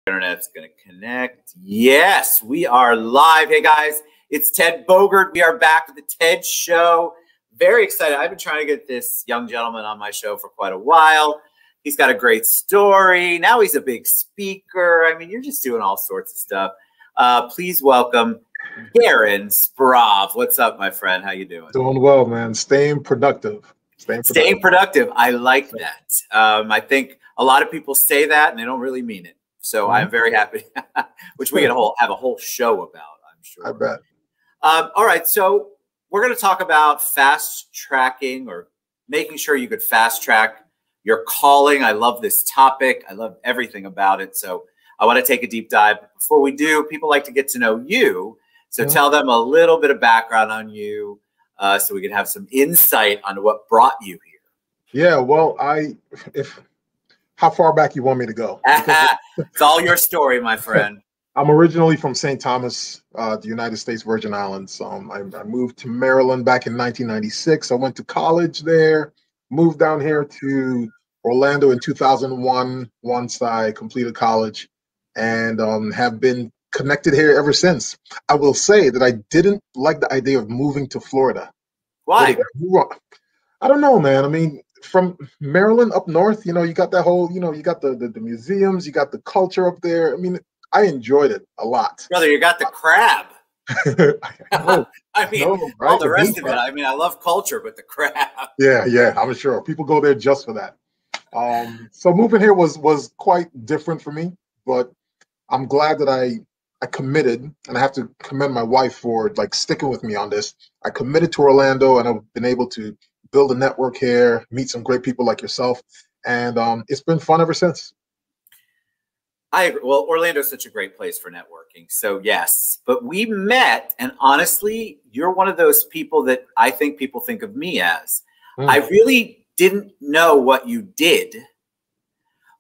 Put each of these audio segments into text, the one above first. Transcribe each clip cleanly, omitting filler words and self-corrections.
Internet's going to connect. Yes, we are live. Hey guys, it's Ted Bogert. We are back with the Ted Show. Very excited. I've been trying to get this young gentleman on my show for quite a while. He's got a great story. Now he's a big speaker. I mean, you're just doing all sorts of stuff. Please welcome Gerren Sprauve. What's up, my friend? How you doing? Doing well, man. Staying productive. Staying productive. I like that. I think a lot of people say that and they don't really mean it. So I'm very happy, which we have a whole show about, I'm sure. I bet. All right. So we're going to talk about fast tracking, or making sure you could fast track your calling. I love this topic. I love everything about it. So I want to take a deep dive. Before we do, people like to get to know you. So tell them a little bit of background on you so we can have some insight on what brought you here. Yeah, well, how far back you want me to go? It's all your story, my friend. I'm originally from St. Thomas, the United States Virgin Islands. I moved to Maryland back in 1996. I went to college there, moved down here to Orlando in 2001 once I completed college, and have been connected here ever since. I will say that I didn't like the idea of moving to Florida. Why? I don't know, man. I mean, from Maryland up north, you got that whole, you got the museums, you got the culture up there. I mean, I enjoyed it a lot. Brother, you got the crab. I mean, right? All the rest of it. I mean, I love culture, but the crab. Yeah, I'm sure. People go there just for that. So moving here was quite different for me, but I'm glad that I committed, and I have to commend my wife for sticking with me on this. I committed to Orlando, and I've been able to build a network here, meet some great people like yourself, and it's been fun ever since. I agree. Well, Orlando is such a great place for networking. So yes, but we met, and honestly, you're one of those people that I think people think of me as. I really didn't know what you did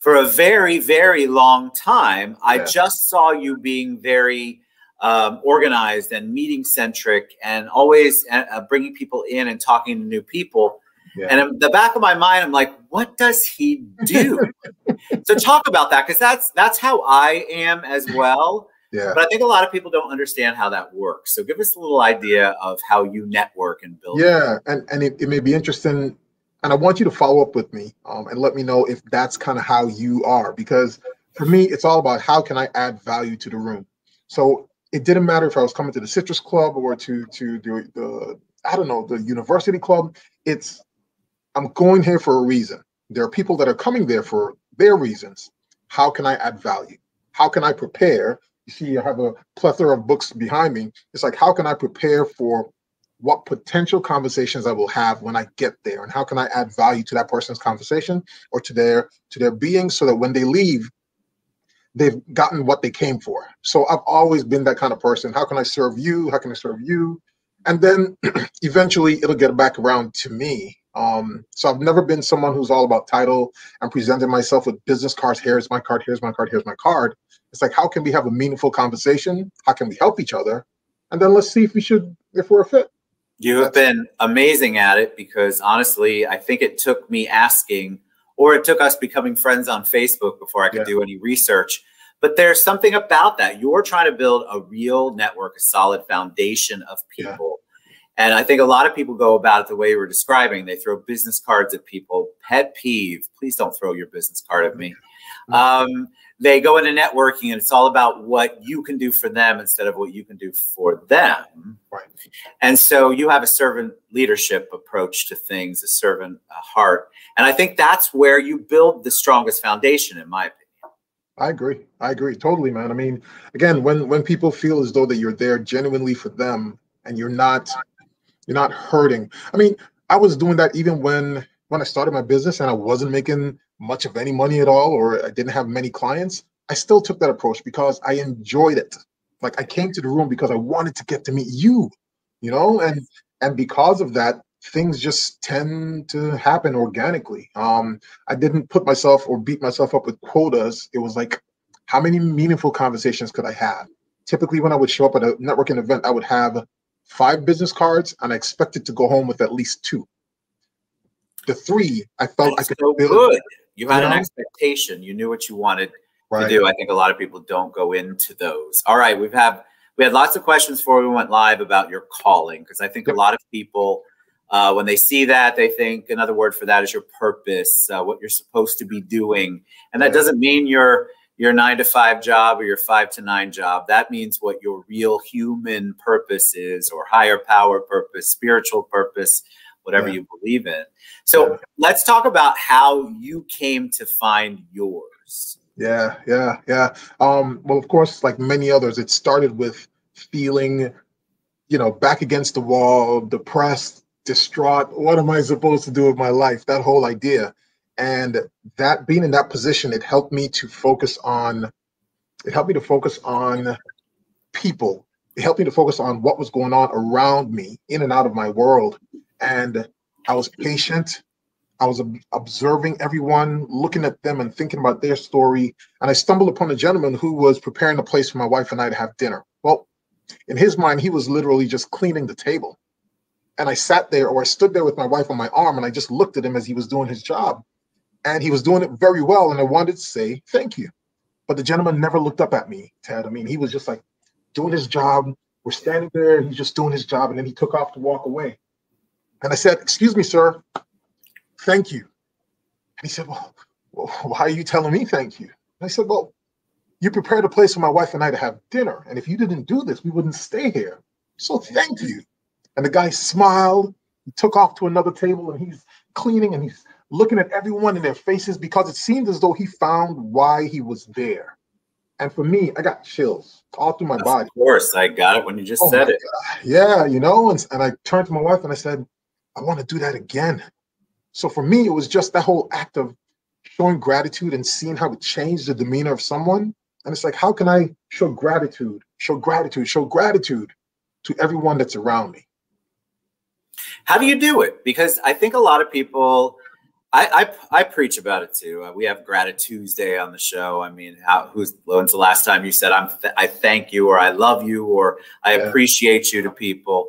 for a very, very long time. I just saw you being very organized and meeting centric, and always bringing people in and talking to new people. Yeah. And in the back of my mind, I'm like, what does he do? So talk about that, because that's how I am as well. Yeah. But I think a lot of people don't understand how that works. So give us a little idea of how you network and build. Yeah, and it may be interesting. And I want you to follow up with me and let me know if that's kind of how you are. Because for me, it's all about how can I add value to the room. So it didn't matter if I was coming to the Citrus Club or to the I don't know, the University Club. I'm going here for a reason. There are people that are coming there for their reasons. How can I add value? How can I prepare? You see, I have a plethora of books behind me. It's like, how can I prepare for what potential conversations I will have when I get there, and how can I add value to that person's conversation or to their being, so that when they leave, they've gotten what they came for. So I've always been that kind of person. How can I serve you? How can I serve you? And then eventually it'll get back around to me. So I've never been someone who's all about title and presenting myself with business cards. Here's my card, here's my card, here's my card. It's like, how can we have a meaningful conversation? How can we help each other? And then let's see if we're a fit. You have been amazing at it, because honestly, I think it took me asking, or it took us becoming friends on Facebook before I could do any research. But there's something about that. You're trying to build a real network, a solid foundation of people. And I think a lot of people go about it the way you were describing. They throw business cards at people. Pet peeve. Please don't throw your business card at me. They go into networking, and it's all about what you can do for them instead of what you can do for them. Right. And so you have a servant leadership approach to things, a servant heart. And I think that's where you build the strongest foundation, in my opinion. I agree totally, man. I mean, again, when people feel as though that you're there genuinely for them, and you're not hurting. I mean, I was doing that even when I started my business and I wasn't making much of any money at all, or I didn't have many clients. I still took that approach because I enjoyed it. Like, I came to the room because I wanted to get to meet you, and because of that, things just tend to happen organically. I didn't put myself or beat myself up with quotas. It was like, how many meaningful conversations could I have? Typically, when I would show up at a networking event, I would have 5 business cards, and I expected to go home with at least 2. The 3, I felt I could so build. Good. You had an expectation. You knew what you wanted. Right. do. I think a lot of people don't go into those. All right, we had lots of questions before we went live about your calling, because I think a lot of people, when they see that, they think another word for that is your purpose, what you're supposed to be doing, and that doesn't mean your 9-to-5 job or your 5-to-9 job. That means what your real human purpose is, or higher power purpose, spiritual purpose, whatever you believe in. So let's talk about how you came to find yours. Yeah. Well, of course, like many others, it started with feeling, back against the wall, depressed, distraught. What am I supposed to do with my life? That whole idea. And that being in that position, it helped me to focus on people. It helped me to focus on what was going on around me, in and out of my world. And I was patient. I was observing everyone, looking at them and thinking about their story. And I stumbled upon a gentleman who was preparing a place for my wife and I to have dinner. Well, in his mind, he was literally just cleaning the table. And I stood there with my wife on my arm, and I just looked at him as he was doing his job. And he was doing it very well. And I wanted to say thank you. But the gentleman never looked up at me, Ted. I mean, he was just like doing his job. We're standing there, and he's just doing his job. And then he took off to walk away. And I said, "Excuse me, sir. Thank you." And he said, well, why are you telling me thank you? And I said, well, you prepared a place for my wife and I to have dinner. And if you didn't do this, we wouldn't stay here. So thank you. And the guy smiled. He took off to another table, and he's cleaning, and he's looking at everyone in their faces, because it seemed as though he found why he was there. And for me, I got chills all through my body. Of course, I got it when you just said it. God. Yeah, and I turned to my wife and I said, I want to do that again. So for me, it was just that whole act of showing gratitude and seeing how it changed the demeanor of someone. And it's like, how can I show gratitude to everyone that's around me? How do you do it? Because I think a lot of people, I preach about it too. We have Gratitude Tuesday on the show. I mean, when's the last time you said I thank you, or I love you, or I appreciate you to people?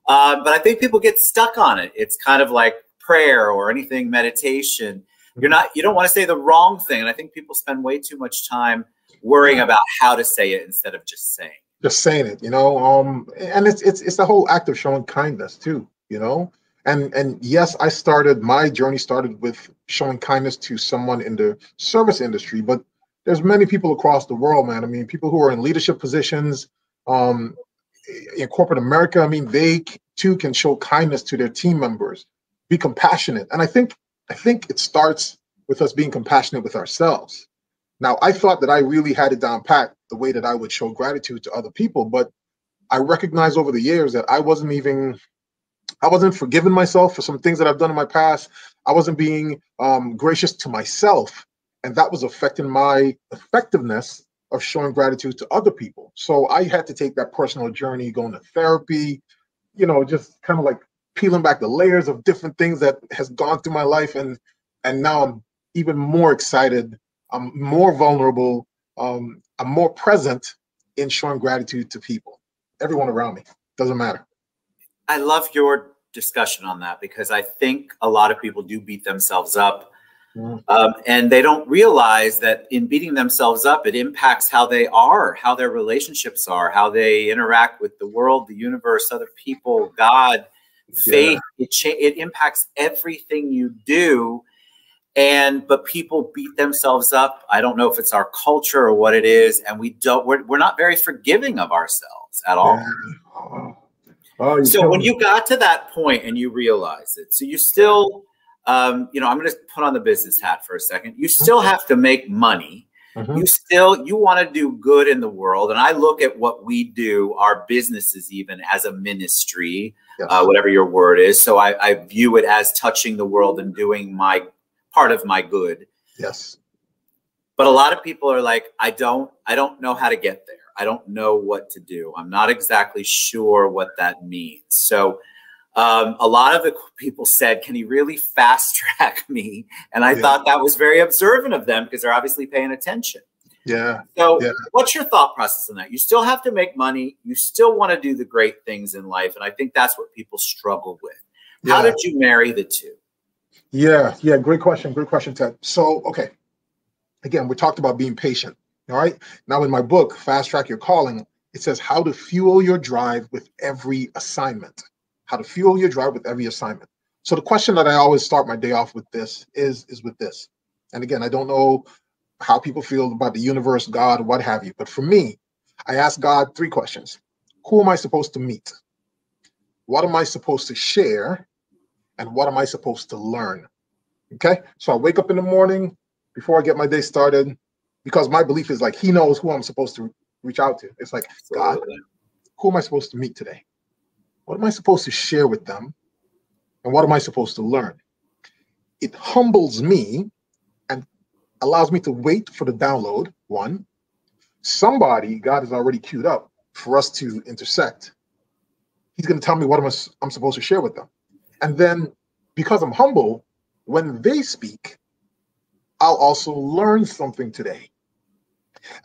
But I think people get stuck on it. It's kind of like prayer or anything, meditation. You don't want to say the wrong thing. And I think people spend way too much time worrying about how to say it instead of just saying it. And it's the whole act of showing kindness too, and yes, my journey started with showing kindness to someone in the service industry, but there's many people across the world, man. I mean, people who are in leadership positions, in corporate America. I mean, they too can show kindness to their team members, be compassionate. And I think it starts with us being compassionate with ourselves. Now, I thought that I really had it down pat, the way that I would show gratitude to other people, but I recognized over the years that I wasn't forgiving myself for some things that I've done in my past. I wasn't being gracious to myself, and that was affecting my effectiveness of showing gratitude to other people. So I had to take that personal journey, going to therapy, just kind of like peeling back the layers of different things that has gone through my life. And now I'm even more excited. I'm more vulnerable. I'm more present in showing gratitude to people, everyone around me. Doesn't matter. I love your discussion on that, because I think a lot of people do beat themselves up. And they don't realize that in beating themselves up, it impacts how they are, how their relationships are, how they interact with the world, the universe, other people, God, faith. It impacts everything you do. But people beat themselves up. I don't know if it's our culture or what it is. And we're not very forgiving of ourselves at all. So when you got to that point and you realized it, so you still, I'm going to put on the business hat for a second. You still have to make money. You want to do good in the world. And I look at what we do, our businesses, even as a ministry, whatever your word is. So I view it as touching the world and doing my part of my good. Yes. But a lot of people are like, I don't know how to get there. I don't know what to do. I'm not exactly sure what that means. So a lot of the people said, can he really fast track me? And I thought that was very observant of them, because they're obviously paying attention. So what's your thought process on that? You still have to make money. You still want to do the great things in life. And I think that's what people struggle with. How did you marry the two? Yeah. Great question, Ted. So, okay. Again, we talked about being patient. All right. Now, in my book, Fast Track Your Calling, it says how to fuel your drive with every assignment. How to fuel your drive with every assignment. So the question that I always start my day off with this is with this. And again, I don't know how people feel about the universe, God, what have you. But for me, I ask God 3 questions. Who am I supposed to meet? What am I supposed to share? And what am I supposed to learn? Okay. So I wake up in the morning before I get my day started, because my belief is like, he knows who I'm supposed to reach out to. It's like, God, who am I supposed to meet today? What am I supposed to share with them? And what am I supposed to learn? It humbles me and allows me to wait for the download. One, somebody God has already queued up for us to intersect. He's going to tell me what I'm supposed to share with them. And then because I'm humble, when they speak, I'll also learn something today.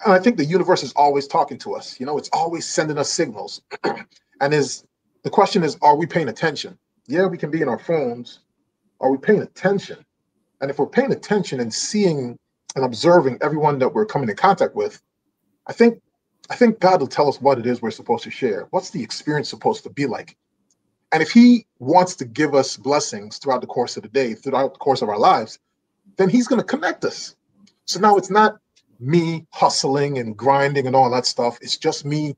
And I think the universe is always talking to us. You know, it's always sending us signals. And the question is, are we paying attention? Yeah, we can be in our phones. Are we paying attention? And if we're paying attention and seeing and observing everyone that we're coming in contact with, I think God will tell us what it is we're supposed to share. What's the experience supposed to be like? And if he wants to give us blessings throughout the course of the day, throughout the course of our lives, then he's going to connect us. So now it's not me hustling and grinding and all that stuff. It's just me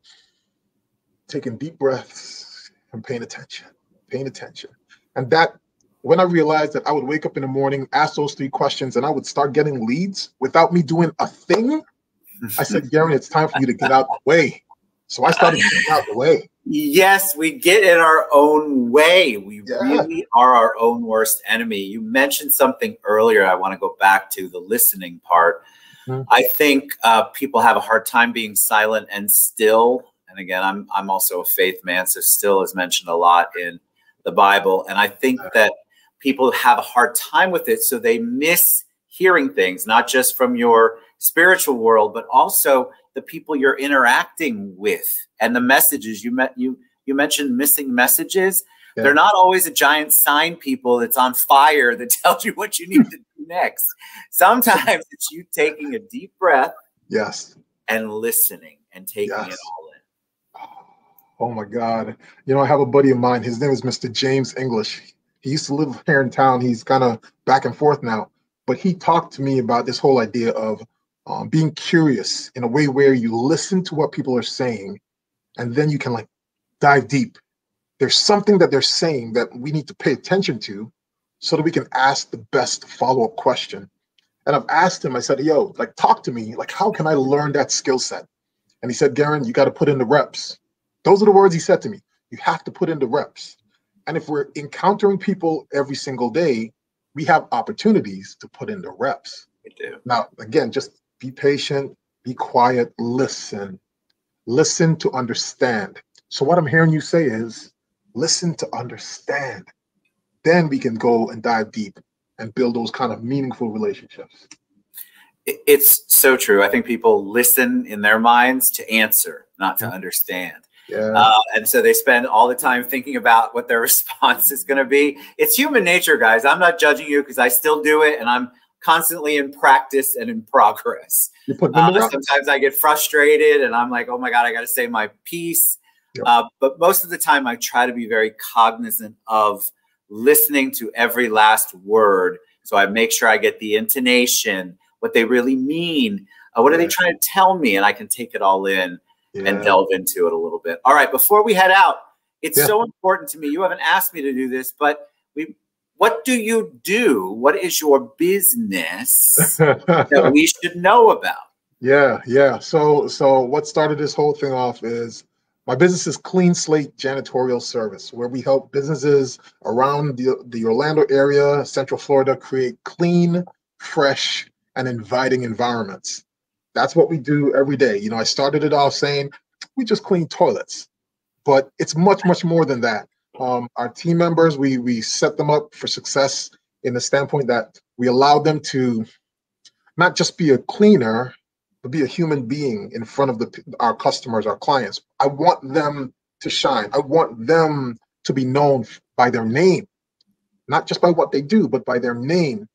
taking deep breaths and paying attention. And that, when I realized that I would wake up in the morning, ask those 3 questions, and I would start getting leads without me doing a thing, I said, Gerren, it's time for you to get out the way. So I started getting out the way. Yes, we get in our own way. We really are our own worst enemy. You mentioned something earlier I want to go back to, the listening part. I think people have a hard time being silent and still. And again, I'm also a faith man, so still is mentioned a lot in the Bible. And I think that people have a hard time with it, so they miss hearing things, not just from your spiritual world, but also the people you're interacting with and the messages. You mentioned missing messages. Yeah. They're not always a giant sign, people, that's on fire that tells you what you need to do next. Sometimes it's you taking a deep breath, yes, and listening and taking it all in. Oh my God. You know, I have a buddy of mine. His name is Mr. James English. He used to live here in town. He's kind of back and forth now. But he talked to me about this whole idea of being curious in a way where you listen to what people are saying, and then you can like dive deep. There's something that they're saying that we need to pay attention to so that we can ask the best follow-up question. And I've asked him, I said, yo, like, talk to me. Like, how can I learn that skill set? And he said, Gerren, you got to put in the reps. Those are the words he said to me. You have to put in the reps. And if we're encountering people every single day, we have opportunities to put in the reps. We do. Now, again, just be patient, be quiet, listen to understand. So what I'm hearing you say is listen to understand. Then we can go and dive deep and build those kind of meaningful relationships. It's so true. I think people listen in their minds to answer, not to understand. Yeah. And so they spend all the time thinking about what their response is going to be. It's human nature, guys. I'm not judging you because I still do it, and I'm constantly in practice and in progress. Sometimes I get frustrated and I'm like, oh my God, I got to say my piece. Yep. But most of the time I try to be very cognizant of listening to every last word. So I make sure I get the intonation, what they really mean. What are they trying to tell me? And I can take it all in and delve into it a little bit. All right, before we head out, it's so important to me. You haven't asked me to do this, but what do you do? What is your business that we should know about? Yeah. So what started this whole thing off is my business is Clean Slate Janitorial Service, where we help businesses around the Orlando area, Central Florida, create clean, fresh, and inviting environments. That's what we do every day. You know, I started it off saying we just clean toilets, but it's much, much more than that. Our team members, we set them up for success in the standpoint that we allow them to not just be a cleaner, but be a human being in front of our customers, our clients. I want them to shine. I want them to be known by their name, not just by what they do, but by their name.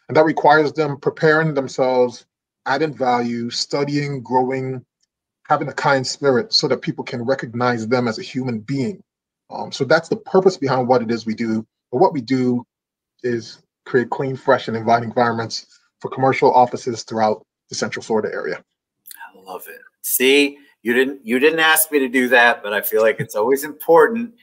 And that requires them preparing themselves adding value, studying, growing, having a kind spirit so that people can recognize them as a human being. So that's the purpose behind what it is we do. But what we do is create clean, fresh, and inviting environments for commercial offices throughout the Central Florida area. I love it. See, you didn't ask me to do that, but I feel like it's always important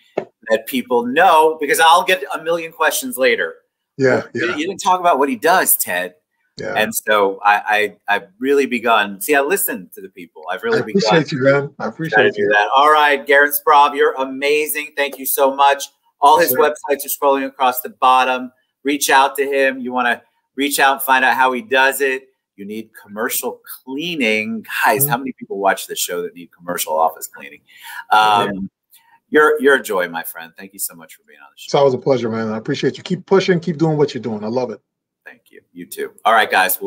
that people know, because I'll get a million questions later. Yeah, You didn't talk about what he does, Ted. Yeah. And so I've really begun. See, I listen to the people. I've really begun. I appreciate you, man. I appreciate you. That. All right, Gerren Sprauve, you're amazing. Thank you so much. All his websites are scrolling across the bottom. Reach out to him. You want to reach out and find out how he does it. You need commercial cleaning. Guys, how many people watch this show that need commercial office cleaning? You're a joy, my friend. Thank you so much for being on the show. It's always a pleasure, man. I appreciate you. Keep pushing. Keep doing what you're doing. I love it. Thank you. You too. All right, guys.